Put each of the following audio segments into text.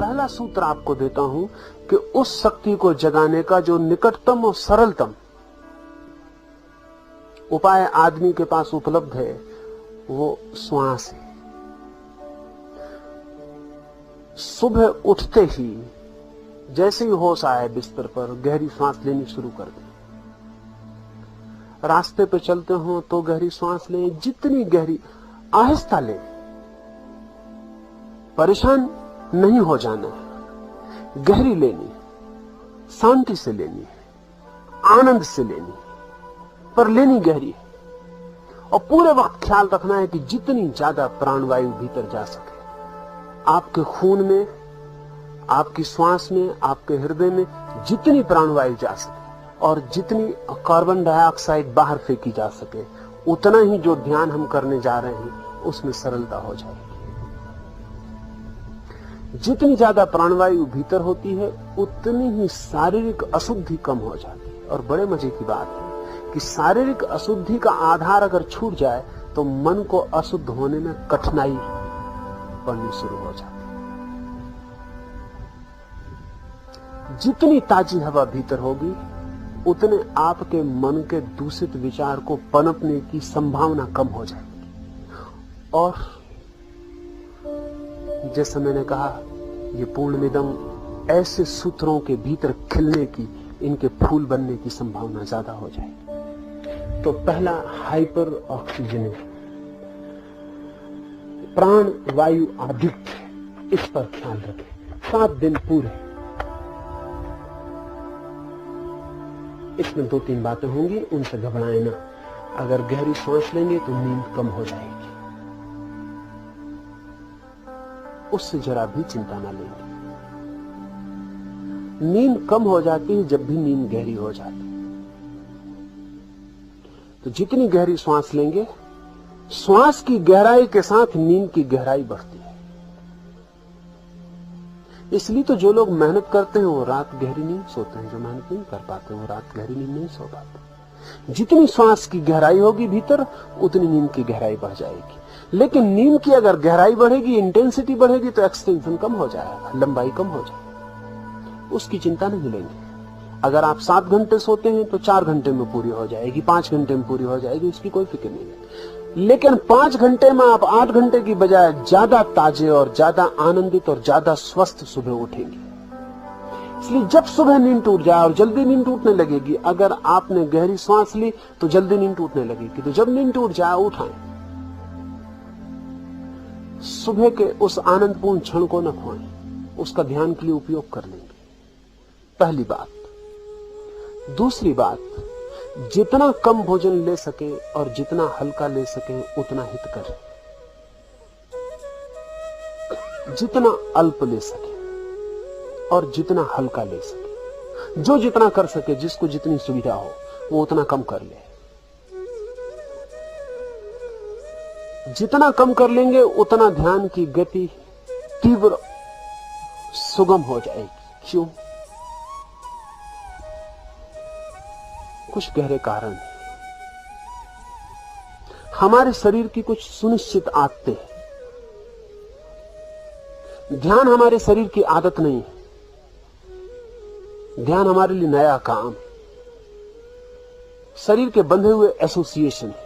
पहला सूत्र आपको देता हूं कि उस शक्ति को जगाने का जो निकटतम और सरलतम उपाय आदमी के पास उपलब्ध है वो श्वास है। सुबह उठते ही जैसे ही होश आए बिस्तर पर गहरी सांस लेनी शुरू कर दें। रास्ते पे चलते हो तो गहरी सांस लें, जितनी गहरी, आहिस्ता लें। परेशान नहीं हो जाना है, गहरी लेनी, शांति से लेनी, आनंद से लेनी, पर लेनी गहरी। और पूरे वक्त ख्याल रखना है कि जितनी ज्यादा प्राणवायु भीतर जा सके, आपके खून में, आपकी श्वास में, आपके हृदय में जितनी प्राणवायु जा सके और जितनी कार्बन डाइऑक्साइड बाहर फेंकी जा सके, उतना ही जो ध्यान हम करने जा रहे हैं उसमें सरलता हो जाएगी। जितनी ज्यादा प्राणवायु भीतर होती है उतनी ही शारीरिक अशुद्धि कम हो जाती है। और बड़े मजे की बात है कि शारीरिक अशुद्धि का आधार अगर छूट जाए तो मन को अशुद्ध होने में कठिनाई पड़नी शुरू हो जाती है। जितनी ताजी हवा भीतर होगी उतने आपके मन के दूषित विचार को पनपने की संभावना कम हो जाएगी। और जैसे मैंने कहा, ये पूर्णमिदम ऐसे सूत्रों के भीतर खिलने की, इनके फूल बनने की संभावना ज्यादा हो जाएगी। तो पहला हाइपर ऑक्सीजनेशन, प्राण वायु आधिक्य, इस पर ख्याल रखें। 7 दिन पूरे। इसमें 2-3 बातें होंगी, उनसे घबराएं ना। अगर गहरी सांस लेंगे तो नींद कम हो जाएगी, उससे जरा भी चिंता ना लेंगे। नींद कम हो जाती है जब भी नींद गहरी हो जाती है। तो जितनी गहरी सांस लेंगे, श्वास की गहराई के साथ नींद की गहराई बढ़ती है। इसलिए तो जो लोग मेहनत करते हैं वो रात गहरी नींद सोते हैं, जो मेहनत नहीं कर पाते वो रात गहरी नींद नहीं सो पाते। जितनी श्वास की गहराई होगी भीतर, उतनी नींद की गहराई बढ़ जाएगी। लेकिन नींद की अगर गहराई बढ़ेगी, इंटेंसिटी बढ़ेगी, तो एक्सटेंशन कम हो जाएगा, लंबाई कम हो जाएगी। उसकी चिंता नहीं लेंगे। अगर आप 7 घंटे सोते हैं तो 4 घंटे में पूरी हो जाएगी, 5 घंटे में पूरी हो जाएगी, उसकी कोई फिक्र नहीं है। लेकिन 5 घंटे में आप 8 घंटे की बजाय ज्यादा ताजे और ज्यादा आनंदित और ज्यादा स्वस्थ सुबह उठेंगे। इसलिए जब सुबह नींद टूट जाए, और जल्दी नींद टूटने लगेगी, अगर आपने गहरी सांस ली तो जल्दी नींद टूटने लगेगी, तो जब नींद टूट जाए उठाएं। सुबह के उस आनंदपूर्ण क्षण को न खोएं, उसका ध्यान के लिए उपयोग कर लेंगे। पहली बात। दूसरी बात, जितना कम भोजन ले सके और जितना हल्का ले सके उतना हित करें। जितना अल्प ले सके और जितना हल्का ले सके, जो जितना कर सके, जिसको जितनी सुविधा हो वो उतना कम कर ले। जितना कम कर लेंगे उतना ध्यान की गति तीव्र, सुगम हो जाएगी। क्यों? कुछ गहरे कारण हैं। हमारे शरीर की कुछ सुनिश्चित आदतें हैं। ध्यान हमारे शरीर की आदत नहीं है, ध्यान हमारे लिए नया काम है। शरीर के बंधे हुए एसोसिएशन है।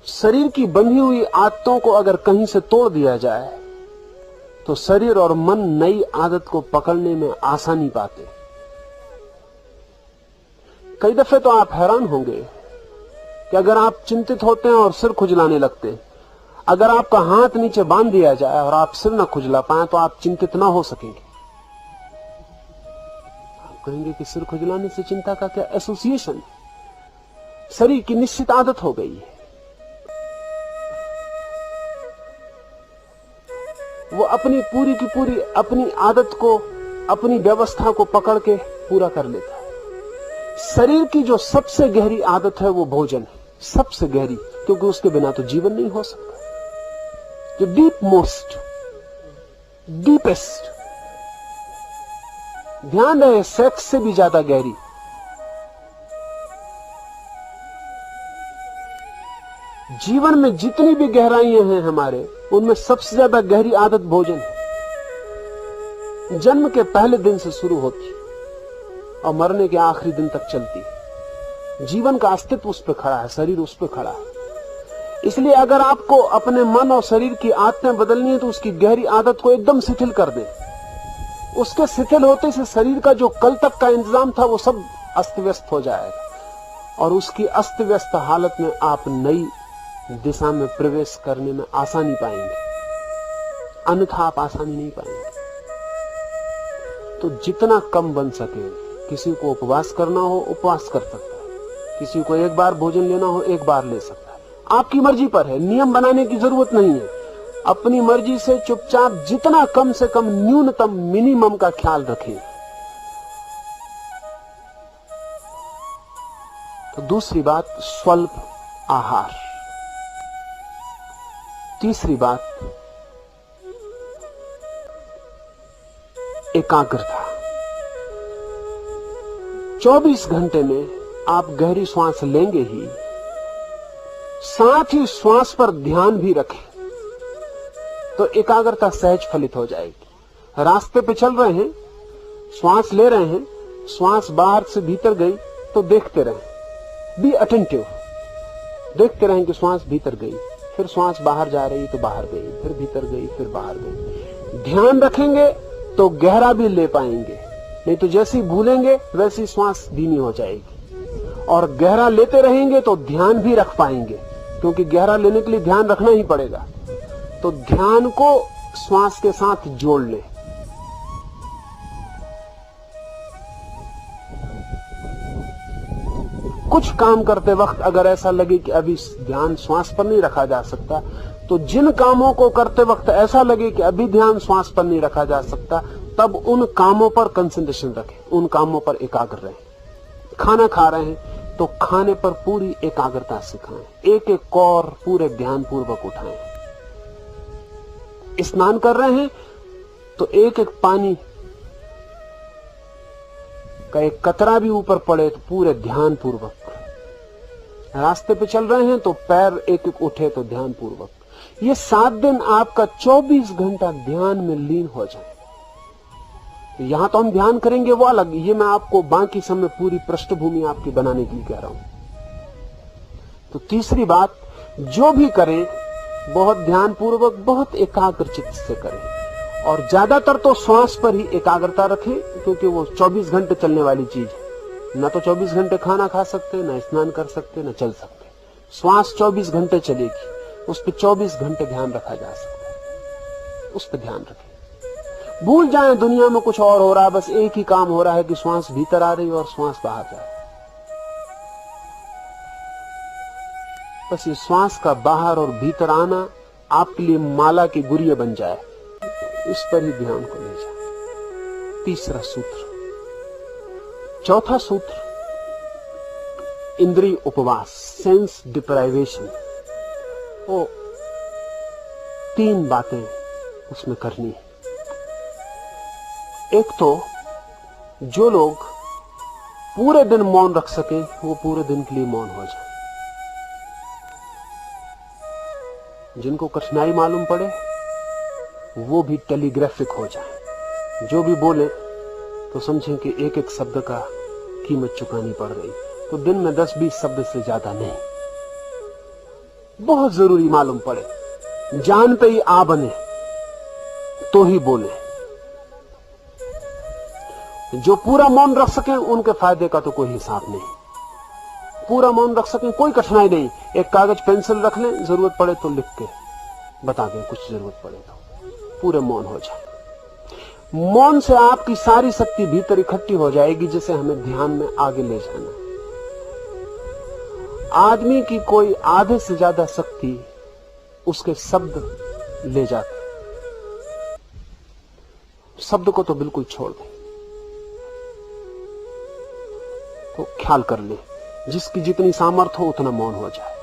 शरीर की बंधी हुई आदतों को अगर कहीं से तोड़ दिया जाए तो शरीर और मन नई आदत को पकड़ने में आसानी पाते हैं। कई दफे तो आप हैरान होंगे कि अगर आप चिंतित होते हैं और सिर खुजलाने लगते हैं, अगर आपका हाथ नीचे बांध दिया जाए और आप सिर न खुजला पाए तो आप चिंतित ना हो सकेंगे। आप कहेंगे कि सिर खुजलाने से चिंता का क्या एसोसिएशन? शरीर की निश्चित आदत हो गई है, वो अपनी पूरी की पूरी अपनी आदत को, अपनी व्यवस्था को पकड़ के पूरा कर लेता है। शरीर की जो सबसे गहरी आदत है वो भोजन है, सबसे गहरी, क्योंकि उसके बिना तो जीवन नहीं हो सकता। जो डीप मोस्ट, डीपेस्ट, ध्यान रहे, सेक्स से भी ज्यादा गहरी। जीवन में जितनी भी गहराइयां हैं हमारे, उनमें सबसे ज्यादा गहरी आदत भोजन है। जन्म के पहले दिन से शुरू होती और मरने के आखिरी दिन तक चलती है। जीवन का अस्तित्व उस पर खड़ा है, शरीर उस पर खड़ा है। इसलिए अगर आपको अपने मन और शरीर की आदतें बदलनी है तो उसकी गहरी आदत को एकदम शिथिल कर दे। उसके शिथिल होते से शरीर का जो कल तक का इंतजाम था वो सब अस्त व्यस्त हो जाएगा और उसकी अस्त व्यस्त हालत में आप नई दिशा में प्रवेश करने में आसानी पाएंगे, अन्यथा आप आसानी नहीं पाएंगे। तो जितना कम बन सके, किसी को उपवास करना हो उपवास कर सकता है, किसी को एक बार भोजन लेना हो एक बार ले सकता है, आपकी मर्जी पर है। नियम बनाने की जरूरत नहीं है। अपनी मर्जी से चुपचाप जितना कम से कम न्यूनतम मिनिमम का ख्याल रखें। तो दूसरी बात स्वल्प आहार। तीसरी बात एकाग्रता। 24 घंटे में आप गहरी श्वास लेंगे ही, साथ ही श्वास पर ध्यान भी रखें तो एकाग्रता सहज फलित हो जाएगी। रास्ते पे चल रहे हैं, श्वास ले रहे हैं, श्वास बाहर से भीतर गई तो देखते रहें, बी अटेंटिव, देखते रहें कि श्वास भीतर गई, फिर श्वास बाहर जा रही तो बाहर गई, फिर भीतर गई, फिर बाहर गई। ध्यान रखेंगे तो गहरा भी ले पाएंगे, नहीं तो जैसी भूलेंगे वैसी श्वास धीमी हो जाएगी। और गहरा लेते रहेंगे तो ध्यान भी रख पाएंगे, क्योंकि गहरा लेने के लिए ध्यान रखना ही पड़ेगा। तो ध्यान को श्वास के साथ जोड़ ले। कुछ काम करते वक्त अगर ऐसा लगे कि अभी ध्यान श्वास पर नहीं रखा जा सकता, तो जिन कामों को करते वक्त ऐसा लगे कि अभी ध्यान श्वास पर नहीं रखा जा सकता, तब उन कामों पर कंसंट्रेशन रखें, उन कामों पर एकाग्र रहें। खाना खा रहे हैं तो खाने पर पूरी एकाग्रता से खाएं, एक एक कौर पूरे ध्यान पूर्वक उठाएं। स्नान कर रहे हैं तो एक एक पानी का एक कतरा भी ऊपर पड़े तो पूरे ध्यान पूर्वक। रास्ते पे चल रहे हैं तो पैर एक एक उठे तो ध्यान पूर्वक। ये 7 दिन आपका 24 घंटा ध्यान में लीन हो जाए। यहां तो हम ध्यान करेंगे वो अलग, ये मैं आपको बाकी समय पूरी पृष्ठभूमि आपकी बनाने के लिए कह रहा हूं। तो तीसरी बात, जो भी करें बहुत ध्यान पूर्वक, बहुत एकाग्र चित्त से करें और ज्यादातर तो श्वास पर ही एकाग्रता रखें, क्योंकि वो 24 घंटे चलने वाली चीज है। न तो 24 घंटे खाना खा सकते, न स्नान कर सकते, न चल सकते। श्वास 24 घंटे चलेगी, उस पर 24 घंटे ध्यान रखा जा सकता है, उस पर ध्यान रखें। भूल जाएं दुनिया में कुछ और हो रहा है, बस एक ही काम हो रहा है कि श्वास भीतर आ रही है और श्वास बाहर जा रही है। बस ये श्वास का बाहर और भीतर आना आपके लिए माला की गुरिया बन जाए, इस पर ही ध्यान को ले जाए। तीसरा सूत्र। चौथा सूत्र, इंद्रिय उपवास, सेंस डिप्राइवेशन। वो 3 बातें उसमें करनी है। एक तो जो लोग पूरे दिन मौन रख सके वो पूरे दिन के लिए मौन हो जाए। जिनको कठिनाई मालूम पड़े वो भी टेलीग्राफिक हो जाए। जो भी बोले तो समझें कि एक एक शब्द का कीमत चुकानी पड़ रही। तो दिन में 10-20 शब्द से ज्यादा नहीं, बहुत जरूरी मालूम पड़े, जान पे ही आ बने तो ही बोले। जो पूरा मौन रख सकें उनके फायदे का तो कोई हिसाब नहीं। पूरा मौन रख सकें, कोई कठिनाई नहीं। एक कागज पेंसिल रख लें, जरूरत पड़े तो लिख के बता दें, कुछ जरूरत पड़े तो पूरे मौन हो जाए। मौन से आपकी सारी शक्ति भीतर इकट्ठी हो जाएगी, जिसे हमें ध्यान में आगे ले जाना। आदमी की कोई आधे से ज्यादा शक्ति उसके शब्द ले जाते। शब्द को तो बिल्कुल छोड़ दें। तो ख्याल कर ले, जिसकी जितनी सामर्थ्य हो उतना मौन हो जाए।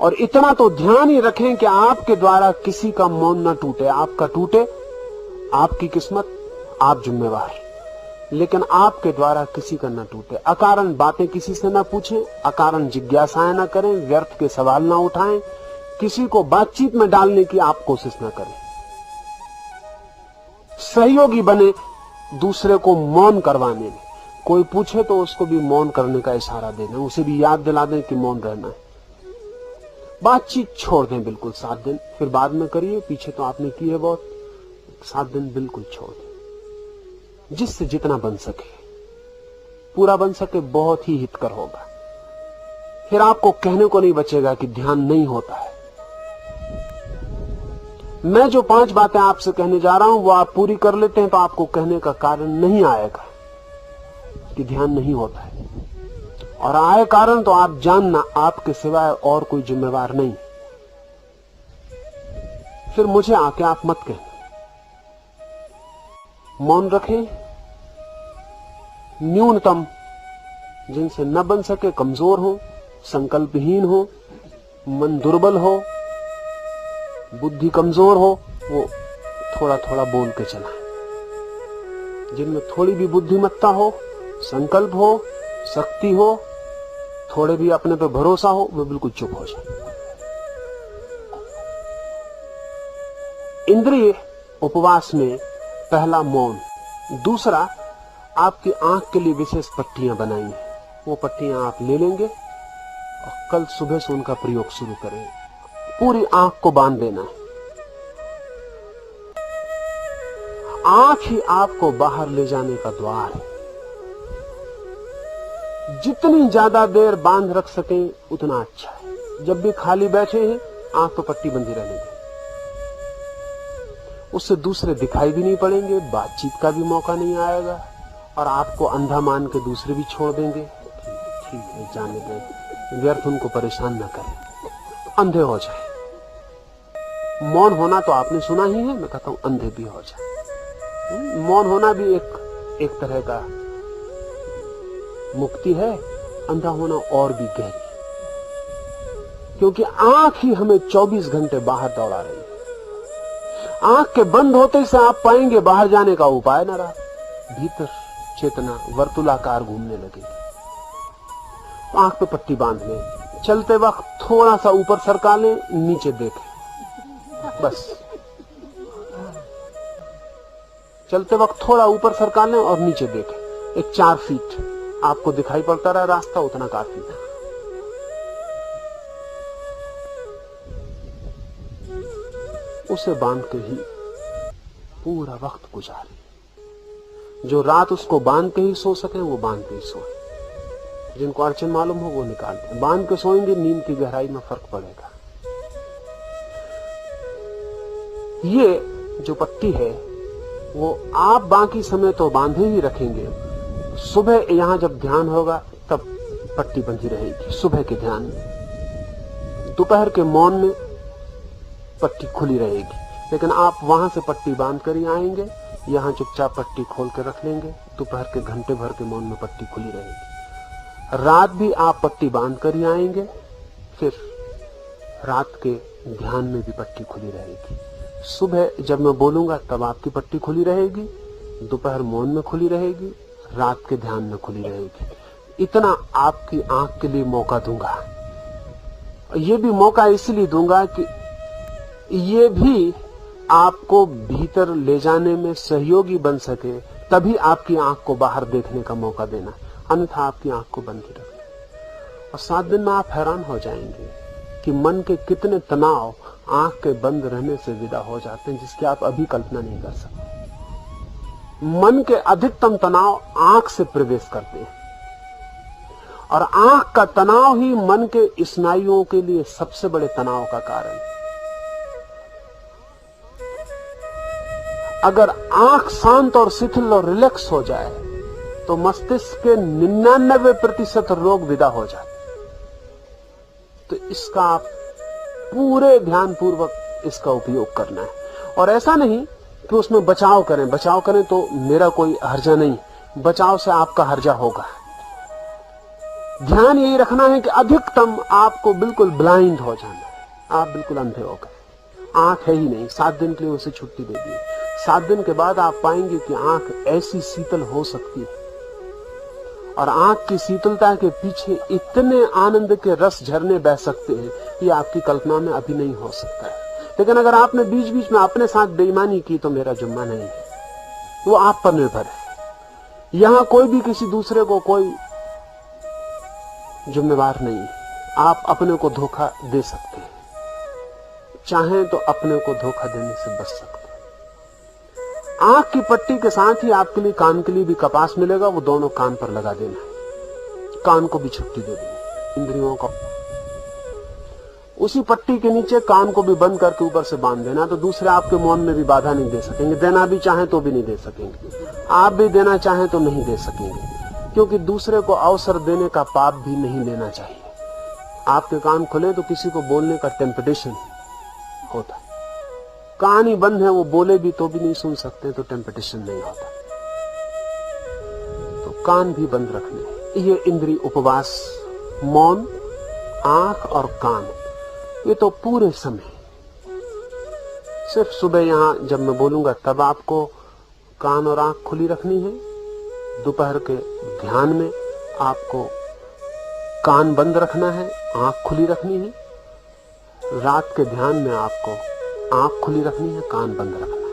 और इतना तो ध्यान ही रखें कि आपके द्वारा किसी का मौन ना टूटे। आपका टूटे आपकी किस्मत, आप जिम्मेवार, लेकिन आपके द्वारा किसी का ना टूटे। अकारण बातें किसी से ना पूछें, अकारण जिज्ञासाएं ना करें, व्यर्थ के सवाल ना उठाएं, किसी को बातचीत में डालने की आप कोशिश ना करें। सहयोगी बने दूसरे को मौन करवाने में। कोई पूछे तो उसको भी मौन करने का इशारा देना, उसे भी याद दिला दें कि मौन रहना है। बातचीत छोड़ दें बिल्कुल 7 दिन, फिर बाद में करिए, पीछे तो आपने की है बहुत। 7 दिन बिल्कुल छोड़ दें, जिससे जितना बन सके, पूरा बन सके, बहुत ही हितकर होगा। फिर आपको कहने को नहीं बचेगा कि ध्यान नहीं होता है। मैं जो 5 बातें आपसे कहने जा रहा हूं वो आप पूरी कर लेते हैं तो आपको कहने का कारण नहीं आएगा कि ध्यान नहीं होता है, और आए कारण तो आप जानना आपके सिवाय और कोई जिम्मेवार नहीं। फिर मुझे आके आप मत कहना। मौन रखें। न्यूनतम जिनसे न बन सके, कमजोर हो, संकल्पहीन हो, मन दुर्बल हो, बुद्धि कमजोर हो, वो थोड़ा थोड़ा बोल के चलाएं। जिनमें थोड़ी भी बुद्धिमत्ता हो, संकल्प हो, शक्ति हो, थोड़े भी अपने पे भरोसा हो, वो बिल्कुल चुप हो जाए। इंद्रिय उपवास में पहला मौन। दूसरा, आपकी आंख के लिए विशेष पट्टियां बनाई हैं। वो पट्टियां आप ले लेंगे और कल सुबह से उनका प्रयोग शुरू करें। पूरी आंख को बांध देना है। आंख ही आपको बाहर ले जाने का द्वार है। जितनी ज्यादा देर बांध रख सकें उतना अच्छा है। जब भी खाली बैठे हैं, आंख तो पट्टी बंधी रहने दें। उससे दूसरे दिखाई भी नहीं पड़ेंगे, बातचीत का भी मौका नहीं आएगा, और आपको अंधा मान के दूसरे भी छोड़ देंगे। ठीक है, जाने दें, व्यर्थ उनको परेशान न करें, अंधे हो जाए। मौन होना तो आपने सुना ही है, मैं कहता हूं अंधे भी हो जाए। मौन होना भी एक तरह का मुक्ति है, अंधा होना और भी गहरी, क्योंकि आंख ही हमें 24 घंटे बाहर दौड़ा रही है। आंख के बंद होते से आप पाएंगे बाहर जाने का उपाय न रहा, भीतर चेतना वर्तुलाकार घूमने लगेगी। आंख पे पट्टी बांध लें, चलते वक्त थोड़ा सा ऊपर सरका लें, नीचे देखें, बस चलते वक्त थोड़ा ऊपर सरका लें और नीचे देखें। एक 4 फीट आपको दिखाई पड़ता रहा रास्ता, उतना काफी था। उसे बांध के ही पूरा वक्त गुजारे। जो रात उसको बांध के ही सो सके वो बांध के ही सोए। जिनको अड़चन मालूम हो वो निकाल दें। बांध के सोएंगे, नींद की गहराई में फर्क पड़ेगा। ये जो पट्टी है वो आप बाकी समय तो बांधे ही रखेंगे। सुबह यहां जब ध्यान होगा तब पट्टी बंधी रहेगी, सुबह के ध्यान में। दोपहर के मौन में पट्टी खुली रहेगी, लेकिन आप वहां से पट्टी बांध कर ही आएंगे, यहां चुपचाप पट्टी खोल के रख लेंगे। दोपहर के घंटे भर के मौन में पट्टी खुली रहेगी। रात भी आप पट्टी बांध कर ही आएंगे, फिर रात के ध्यान में भी पट्टी खुली रहेगी। सुबह जब मैं बोलूंगा तब आपकी पट्टी खुली रहेगी, दोपहर मौन में खुली रहेगी, रात के ध्यान में खुली रहेगी। इतना आपकी आंख के लिए मौका दूंगा। ये भी मौका इसलिए दूंगा कि ये भी आपको भीतर ले जाने में सहयोगी बन सके, तभी आपकी आंख को बाहर देखने का मौका देना, अन्यथा आपकी आंख को बंद ही रखना। और 7 दिन में आप हैरान हो जाएंगे कि मन के कितने तनाव आंख के बंद रहने से विदा हो जाते हैं, जिसकी आप अभी कल्पना नहीं कर सकते। मन के अधिकतम तनाव आंख से प्रवेश करते हैं, और आंख का तनाव ही मन के स्नायुओं के लिए सबसे बड़े तनाव का कारण है। अगर आंख शांत और शिथिल और रिलैक्स हो जाए तो मस्तिष्क के 99% रोग विदा हो जाते। तो इसका आप पूरे ध्यान पूर्वक इसका उपयोग करना है, और ऐसा नहीं कि उसमें बचाव करें तो मेरा कोई हर्जा नहीं, बचाव से आपका हर्जा होगा। ध्यान यही रखना है कि अधिकतम आपको बिल्कुल ब्लाइंड हो जाना है, आप बिल्कुल अंधे हो गए, आंख है ही नहीं। 7 दिन के लिए उसे छुट्टी दे दी। 7 दिन के बाद आप पाएंगे कि आंख ऐसी शीतल हो सकती है, और आंख की शीतलता के पीछे इतने आनंद के रस झरने बह सकते हैं, ये आपकी कल्पना में अभी नहीं हो सकता है। लेकिन अगर आपने बीच बीच में अपने साथ बेईमानी की तो मेरा जुम्मा नहीं है, वो आप पर निर्भर है। यहां कोई भी किसी दूसरे को कोई जिम्मेवार नहीं है। आप अपने को धोखा दे सकते हैं, चाहें तो अपने को धोखा देने से बच सकते हैं। आंख की पट्टी के साथ ही आपके लिए कान के लिए भी कपास मिलेगा, वो दोनों कान पर लगा देना है, कान को भी छुट्टी दे देनी, इंद्रियों को उसी पट्टी के नीचे कान को भी बंद करके ऊपर से बांध देना, तो दूसरे आपके मौन में भी बाधा नहीं दे सकेंगे। देना भी चाहें तो भी नहीं दे सकेंगे, आप भी देना चाहें तो नहीं दे सकेंगे, क्योंकि दूसरे को अवसर देने का पाप भी नहीं लेना चाहिए। आपके कान खुले तो किसी को बोलने का टेम्पटेशन होता है, कान ही बंद है, वो बोले भी तो भी नहीं सुन सकते, तो टेम्पटेशन नहीं होता। तो कान भी बंद रखने, ये इंद्रिय उपवास, मौन, आंख और कान, ये तो पूरे समय, सिर्फ सुबह यहां जब मैं बोलूंगा तब आपको कान और आंख खुली रखनी है। दोपहर के ध्यान में आपको कान बंद रखना है, आंख खुली रखनी है। रात के ध्यान में आपको आंख खुली रखनी है, कान बंद रखना है।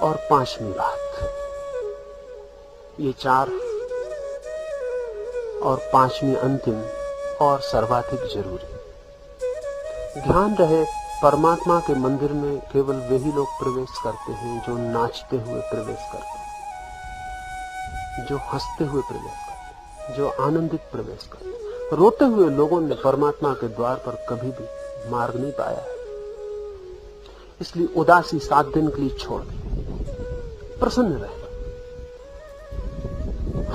और पांचवी बात, ये चार और पांचवी अंतिम और सर्वाधिक जरूरी, ध्यान रहे परमात्मा के मंदिर में केवल वही लोग प्रवेश करते हैं जो नाचते हुए प्रवेश करते हैं, जो हंसते हुए प्रवेश करते हैं, जो आनंदित प्रवेश करते हैं। रोते हुए लोगों ने परमात्मा के द्वार पर कभी भी मार्ग नहीं पाया है। इसलिए उदासी 7 दिन के लिए छोड़ दें, प्रसन्न रहे,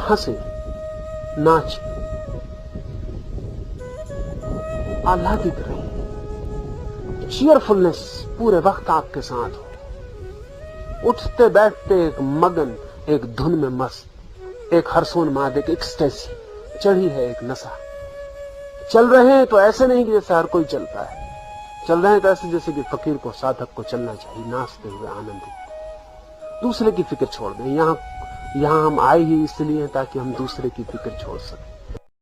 हंसे, नाचे, आह्लादित रहे, चीयरफुलनेस पूरे वक्त आपके साथ हो। उठते बैठते एक मगन, एक धुन में मस्त, एक हर्षोन्माद, एक एक्सटेसी चढ़ी है, एक नशा। चल रहे हैं तो ऐसे नहीं कि जैसे हर कोई चलता है, चल रहे हैं तो ऐसे जैसे कि फकीर को, साधक को चलना चाहिए, नाचते हुए आनंदित। दूसरे की फिक्र छोड़ दें। यहां हम आए ही इसलिए ताकि हम दूसरे की फिक्र छोड़ सकें।